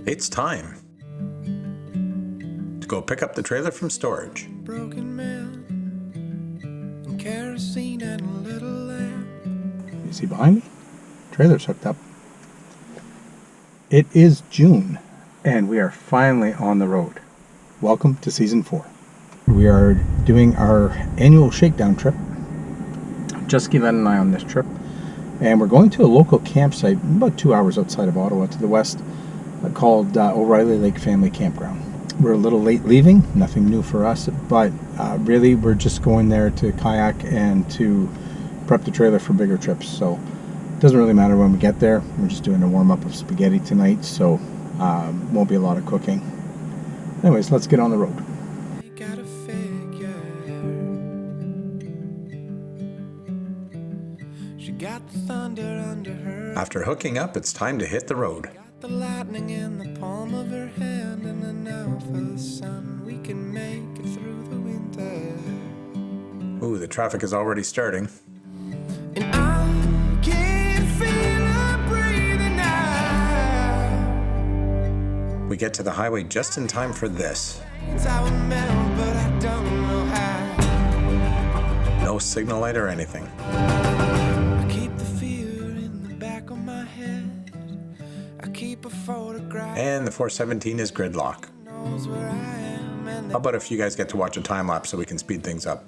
It's time to go pick up the trailer from storage. Broken man, and kerosene and a little lamp. You see behind me? Trailer's hooked up. It is June, and we are finally on the road. Welcome to Season 4. We are doing our annual Shakedown trip. Just Guylaine and I on this trip. And we're going to a local campsite about 2 hours outside of Ottawa to the west called O'Reilly Lake Family Campground. We're a little late leaving, nothing new for us, but really we're just going there to kayak and to prep the trailer for bigger trips. So it doesn't really matter when we get there. We're just doing a warm-up of spaghetti tonight, so won't be a lot of cooking. Anyways, let's get on the road. Got a figure. She got the thunder under her. After hooking up, it's time to hit the road. Got the lightning in the palm of her hand, and an hour for the sun. We can make it through the winter. Ooh, the traffic is already starting. And I can feel her breathing now. We get to the highway just in time for this. I would melt, but I don't know how. No signal light or anything. I keep the fear in the back of my head. I keep a photograph. And the 417 is gridlock. Knows where I am, and How about if you guys get to watch a time lapse so we can speed things up?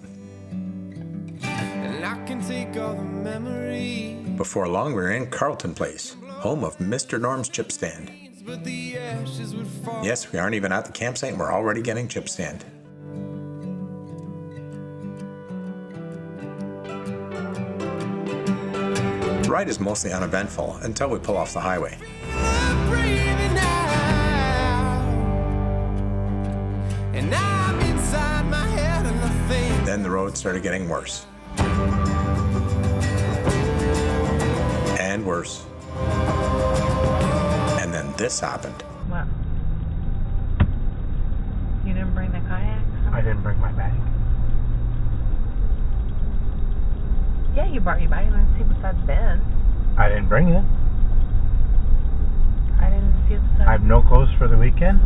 I can take all the memories, Before long, we're in Carlton Place, home of Mr. Norm's chip stand. but the ashes would fall. Yes, we aren't even at the campsite and we're already getting chip stand. The ride is mostly uneventful until we pull off the highway. I'm breathing out, and I'm inside my head, and I think Then the road started getting worse. And worse. And then this happened. What? You didn't bring the kayak? I didn't bring my bag. Yeah, you brought your bag. I didn't see it besides Ben. I didn't bring it. I didn't see it besides... I have no clothes for the weekend.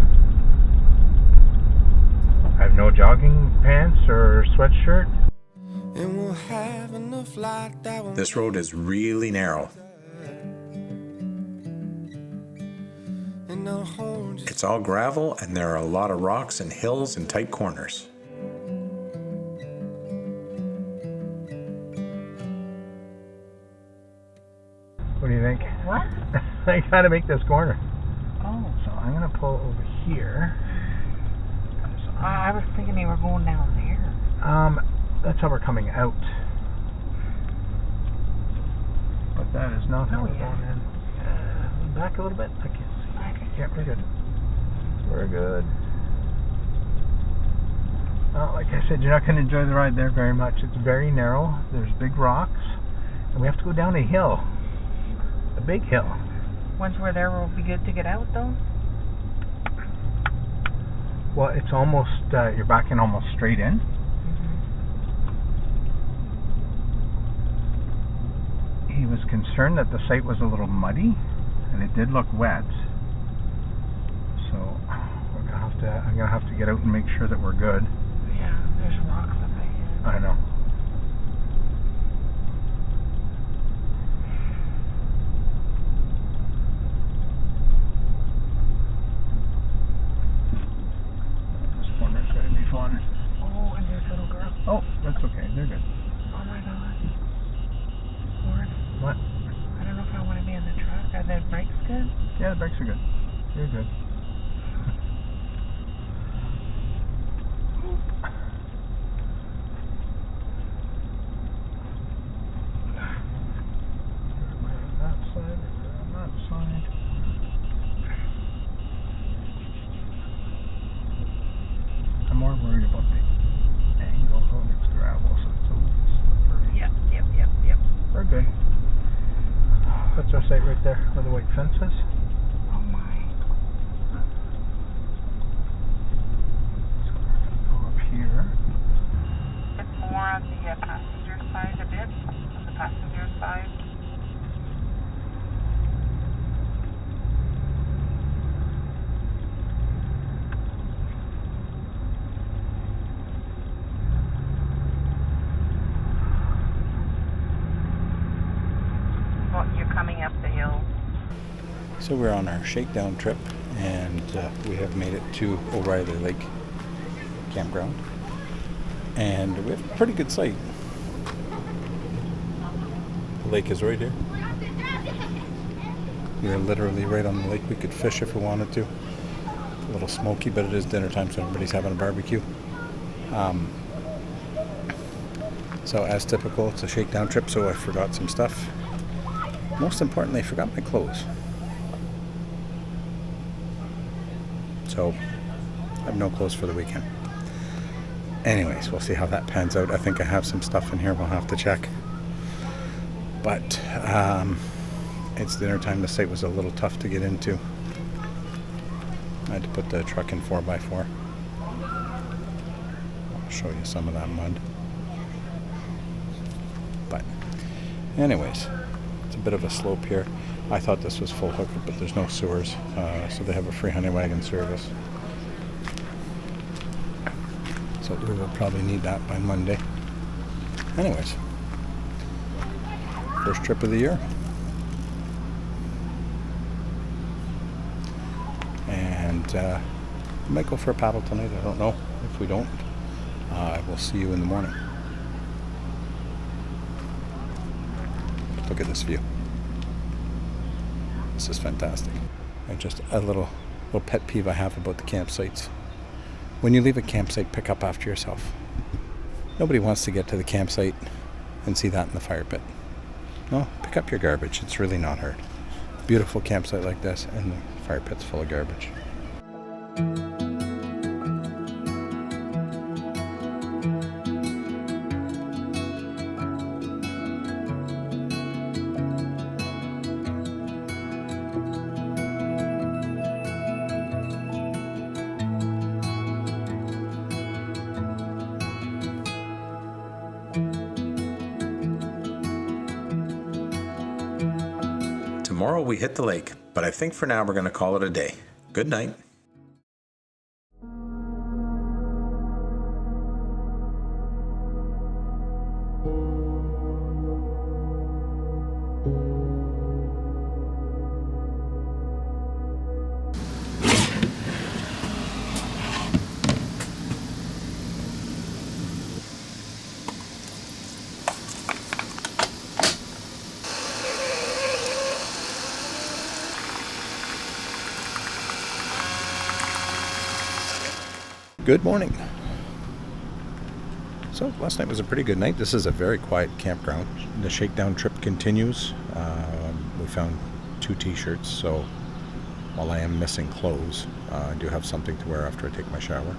I have no jogging pants or sweatshirt. and we'll have enough light that will. This road is really narrow. And I'll hold you. It's all gravel and there are a lot of rocks and hills and tight corners. What do you think? What? I gotta make this corner. Oh. So I'm gonna pull over here. I was thinking you were going down there. That's how we're coming out. But that is not how Oh, we're yeah. going in. Back a little bit. I can't see. Okay. Yeah, we're good. We're good. Like I said, you're not going to enjoy the ride there very much. It's very narrow. There's big rocks. And we have to go down a hill. A big hill. Once we're there, we'll be good to get out, though? Well, it's almost, you're backing almost straight in. He was concerned that the site was a little muddy, and it did look wet. So I'm gonna have to get out and make sure that we're good. Yeah, there's rocks up ahead. I know. This corner's gonna be fun. Oh, and there's little girl. Oh, that's okay. They're good. Oh, my God. Lord, What? I don't know if I want to be in the truck. Are the brakes good? Yeah, the brakes are good. You're good. That side, on that side. I'm more worried about the angle when it's gravel, so it's a little slippery. Yep. We're good. That's our site right there, where the white fence is. Oh, my. So we're gonna go up here. It's more on the passenger side a bit, on the passenger side. you're coming up the hill. So we're on our Shakedown trip, and we have made it to O'Reilly Lake campground, and we have a pretty good site. The lake is right here. We are literally right on the lake. We could fish if we wanted to. It's a little smoky, but it is dinner time, so everybody's having a barbecue. So as typical, it's a shakedown trip, so I forgot some stuff. Most importantly, I forgot my clothes. So I have no clothes for the weekend. Anyways, we'll see how that pans out. I think I have some stuff in here we'll have to check. But it's dinner time. The site was a little tough to get into. I had to put the truck in 4x4. I'll show you some of that mud. But anyways, it's a bit of a slope here. I thought this was full hook, but there's no sewers, so they have a free honey wagon service. So we will probably need that by Monday. Anyways, first trip of the year. And we might go for a paddle tonight. I don't know. If we don't, I will see you in the morning. Look at this view. This is fantastic. And just a little pet peeve I have about the campsites. When you leave a campsite, pick up after yourself. Nobody wants to get to the campsite and see that in the fire pit. No, pick up your garbage. It's really not hard. Beautiful campsite like this, and the fire pit's full of garbage. Tomorrow we hit the lake, but I think for now we're going to call it a day. Good night. Good morning. So last night was a pretty good night. This is a very quiet campground. The shakedown trip continues. We found 2 t-shirts, so while I am missing clothes, I do have something to wear after I take my shower.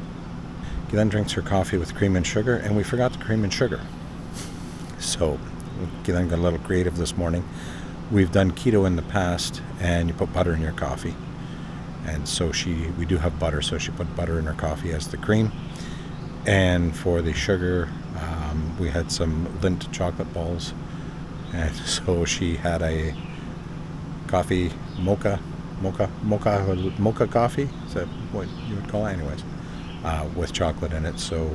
Guylaine drinks her coffee with cream and sugar, and we forgot the cream and sugar. So Guylaine got a little creative this morning. We've done keto in the past, and you put butter in your coffee. And so we do have butter, so she put butter in her coffee as the cream. And for the sugar, we had some Lindt chocolate balls. And so she had a coffee mocha coffee. Is that what you would call it? Anyways, with chocolate in it. So,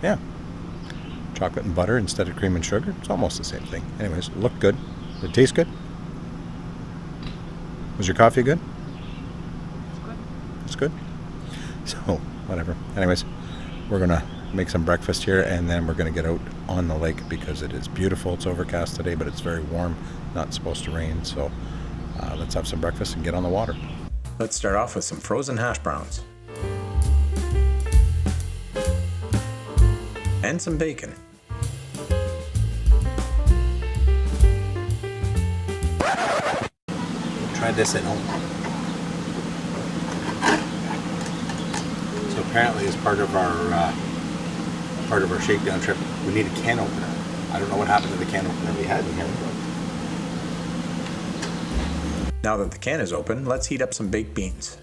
yeah, chocolate and butter instead of cream and sugar. It's almost the same thing. Anyways, it looked good. Did it taste good? Was your coffee good? It's good. So, whatever. Anyways, we're going to make some breakfast here, and then we're going to get out on the lake because it is beautiful. It's overcast today, but it's very warm. Not supposed to rain, so let's have some breakfast and get on the water. Let's start off with some frozen hash browns. And some bacon. Try this at home. So apparently, as part of our shakedown trip, we need a can opener. I don't know what happened to the can opener we had in here. Now that the can is open, let's heat up some baked beans.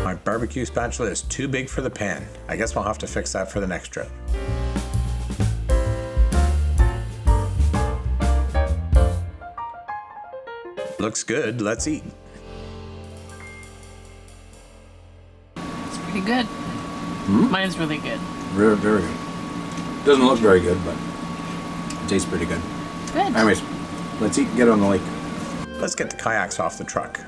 My barbecue spatula is too big for the pan. I guess we'll have to fix that for the next trip. Looks good, let's eat. Pretty good. Mine's really good. Very, very good. Doesn't look very good, but it tastes pretty good. Good. Anyways, let's eat and get on the lake. Let's get the kayaks off the truck.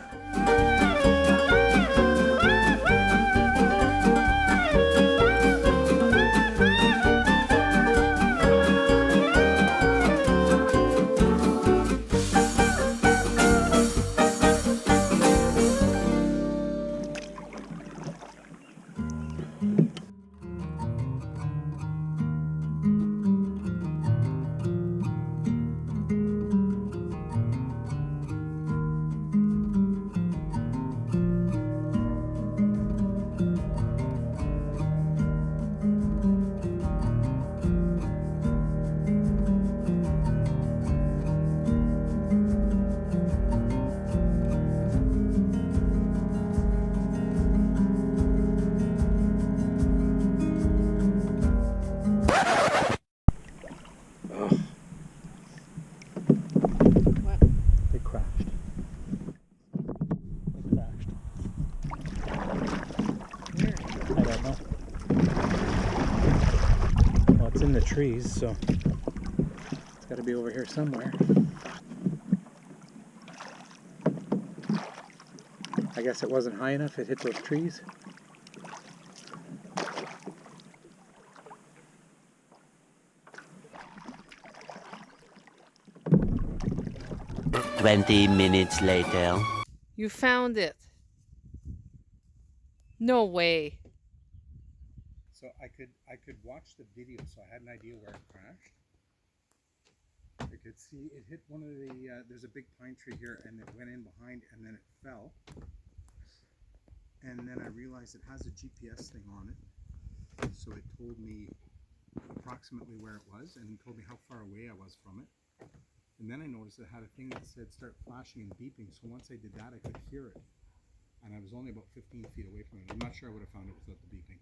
They crashed. I don't know. Well, it's in the trees, so it's got to be over here somewhere. I guess it wasn't high enough. It hit those trees. Minutes later. You found it. No way. So I could watch the video, so I had an idea where it crashed. I could see it hit one of the. There's a big pine tree here, and it went in behind, and then it fell. And then I realized it has a GPS thing on it, so it told me approximately where it was, and told me how far away I was from it. And then I noticed it had a thing that said start flashing and beeping. So once I did that, I could hear it. And I was only about 15 feet away from it. I'm not sure I would have found it without the beeping.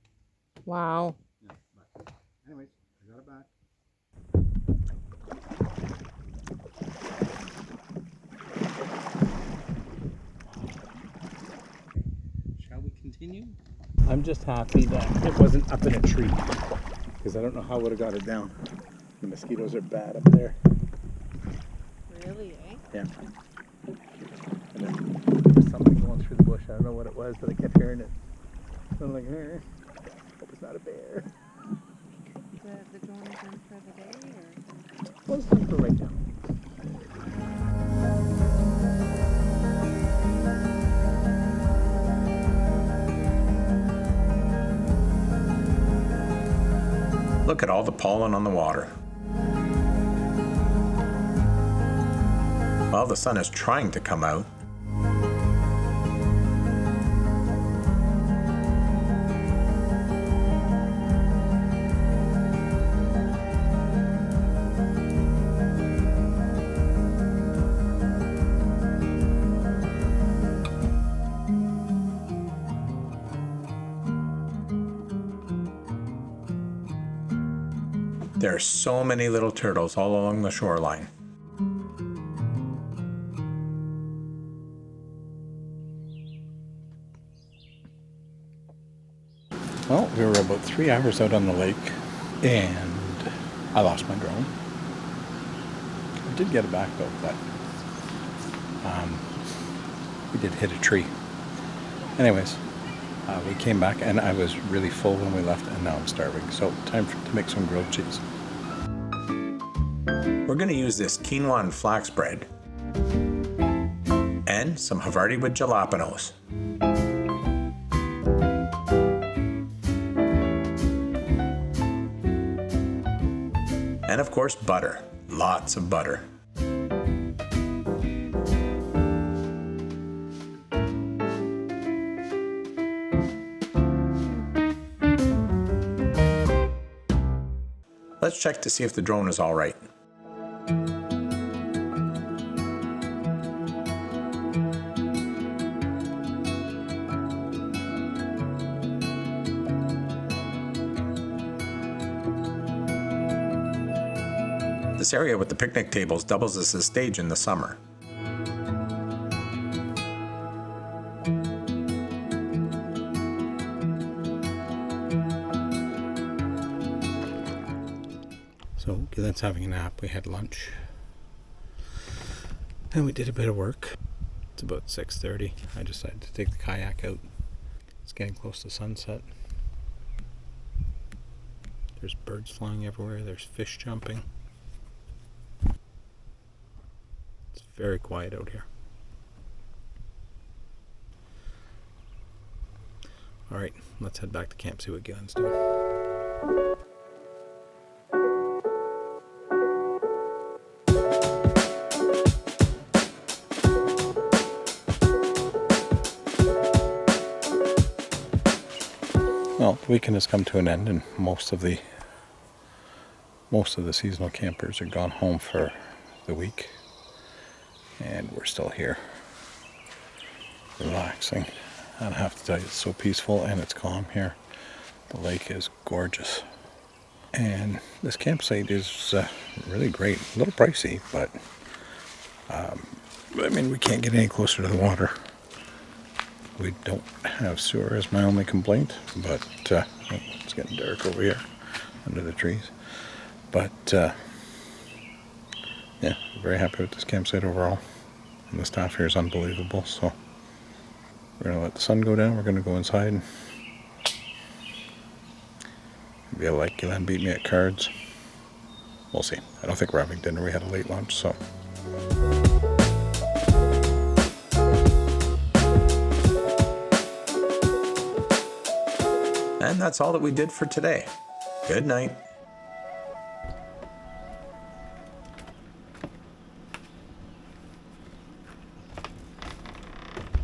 Wow. Yeah, but anyways, I got it back. Shall we continue? I'm just happy that it wasn't up in a tree, because I don't know how I would have got it down. The mosquitoes are bad up there. Really, eh? Yeah. And then there was something going through the bush. I don't know what it was, but I kept hearing it. I'm like, hope it's not a bear. The drone is in for the day, or? Well, it's time for right now. Look at all the pollen on the water. Well, the sun is trying to come out. There are so many little turtles all along the shoreline. Well, we were about 3 hours out on the lake, and I lost my drone. I did get it back though, but we did hit a tree. Anyways, we came back, and I was really full when we left, and now I'm starving. So time to make some grilled cheese. We're going to use this quinoa and flax bread and some Havarti with jalapenos. And of course, butter. Lots of butter. Let's check to see if the drone is all right. This area with the picnic tables doubles as a stage in the summer. So Gillen's having a nap. We had lunch. And we did a bit of work. It's about 6:30. I decided to take the kayak out. It's getting close to sunset. There's birds flying everywhere. There's fish jumping. It's very quiet out here. Alright, let's head back to camp, see what Gillen's doing. Well, the weekend has come to an end, and most of the seasonal campers are gone home for the week, and we're still here relaxing. And I have to tell you, it's so peaceful and it's calm here. The lake is gorgeous, and this campsite is really great. A little pricey, but I mean, we can't get any closer to the water. We don't have sewer is my only complaint, but it's getting dark over here under the trees. But yeah, very happy with this campsite overall. And the staff here is unbelievable. So we're going to let the sun go down. We're going to go inside. Maybe I'll let Gillen beat me at cards. We'll see. I don't think we're having dinner. We had a late lunch, so... And that's all that we did for today. Good night.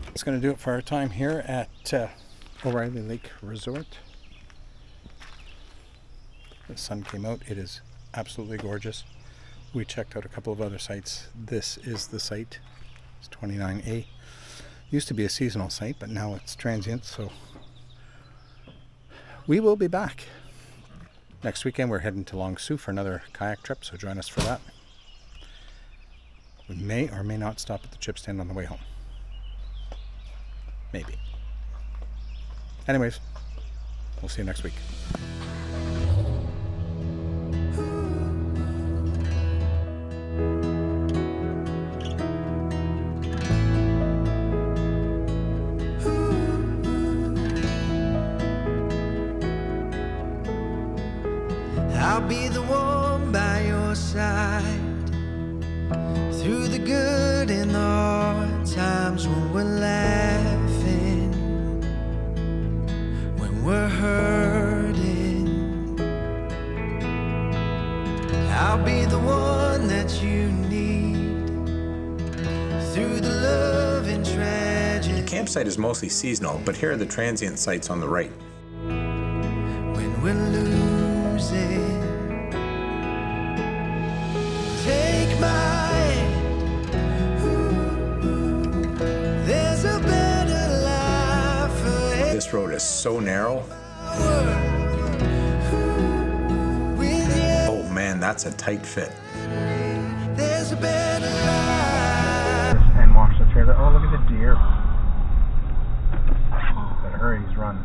That's going to do it for our time here at O'Reilly Lake Resort. The sun came out. It is absolutely gorgeous. We checked out a couple of other sites. This is the site. It's 29A. Used to be a seasonal site, but now it's transient, so we will be back. Next weekend we're heading to Long Sault for another kayak trip, so join us for that. We may or may not stop at the chip stand on the way home. Maybe. Anyways, we'll see you next week. I'll be the one by your side through the good and the hard times, when we're laughing, when we're hurting. I'll be the one that you need through the love and tragedy. The campsite is mostly seasonal, but here are the transient sites on the right. When we're losing, take my hand. There's a better life ahead. This road is so narrow. With you, Oh man, that's a tight fit. there's a better life. And watch the trailer. Oh, look at the deer. Better hurry, he's running.